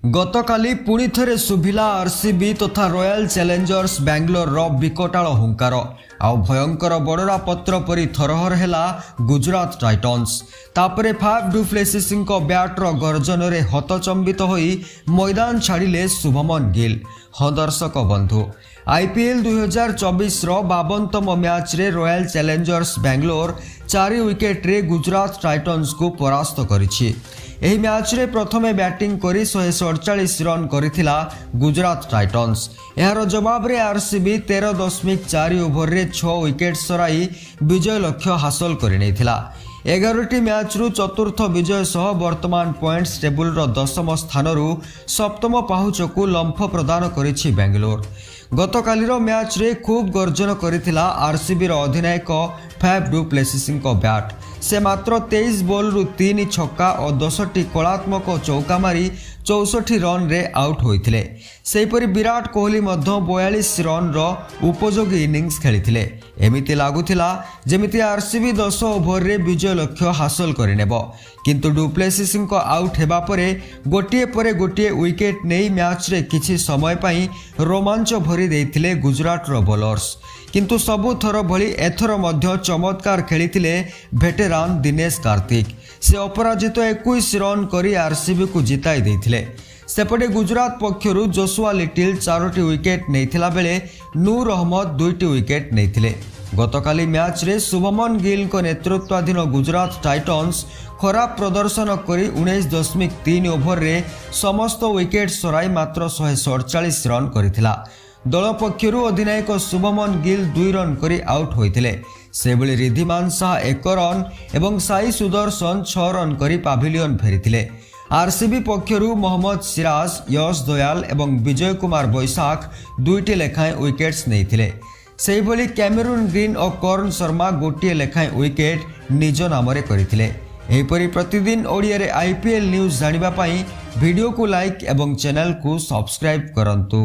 गतकाली पुणी थे शुभिला आरसीबी तथा रॉयल चैलेंजर्स बैंगलोर विकटाल हुंकार आउ भयंकर बड़रा पत्र परी थरहर है गुजरात टाइटन्स तापरे फाफ डु प्लेसिस ब्याट्र गर्जन में हतचंबित होई मैदान छाड़िले शुभमन गिल। हाँ दर्शक बंधु, आईपीएल 2024 52तम मैच रे रॉयल चैलेंजर्स बैंगलोर 4 विकेट रे गुजरात टाइटन्स को परास्त करिछि। एही मैच रे प्रथमे बैटिंग करी 147 रन करिथिला गुजरात टाइटन्स। यार जवाब रे आरसीबी 13.4 ओवर रे 6 विकेट सराई विजय लक्ष्य हासिल करि नैथिला। 11टी मैच रु चतुर्थ विजय सह वर्तमान पॉइंट्स टेबुल रो 10म स्थान रु 7म पाहुच को लंफ प्रदान करिछि बेंगलोर। गतकालीर मैच रे खूब गर्जन करिथिला आरसीबी रो अधिनायक फाफ डु प्लेसिस बैट। से मात्र 23 बॉल रु 3 छक्का और 10टी कलात्मक चौका मारी 64 रन रे आउट होइथिले। सेहीपरि विराट कोहली मध्य 42 रन रो उपयोगी इनिंग्स खेलिथिले। एमिति लागुथिला जेमिति आरसीबी 10 ओवर रे विजय लक्ष्य हासिल करिनेबो, किंतु डु प्लेसिस आउट हेबा परे गोटिए विकेट नहीं मैच रे किछि समय पई रोमांच भरी देइथिले गुजरात रो बॉलर्स। किंतु सबु थर भली एथर मध्य चमत्कार खेलिथिले भेटेरान दिनेश कार्तिक। से अपराजित 21 रन करी आरसीबी को जिताई देइथिले। सेपटे गुजरात पक्षरु जोशुआ लिटिल 4टी विकेट नैथिला बेले नूर अहमद 2टी विकेट नैथिले। गतकाली मैच रे शुभमन गिल को नेतृत्वाधीन गुजरात टाइटन्स खराब प्रदर्शन करी 19.3 ओवर रे समस्त विकेट सराई मात्र 147 रन करिथिला। दल पक्षरु अधिनायक शुभमन गिल 2 रन करी आउट होइथिले। सेबली रिद्धिमान शाह 1 रन एवं साई सुदर्शन 6 रन करी पाभिलियन फेरिथिले। आरसीबी पक्षरु मोहम्मद सिराज, यश दयाल एवं विजय कुमार बैसाख 2टी लेखाएं विकेट्स नैथिले। सेहीभली कैमेरून ग्रीन और कर्ण शर्मा गोटिए लेखाएं विकेट निज नाम करथिले। एहीपरि प्रतिदिन ओडिया रे आईपीएल न्यूज जानिबा पई वीडियो को लाइक एवं चैनल को सब्सक्राइब करंतु।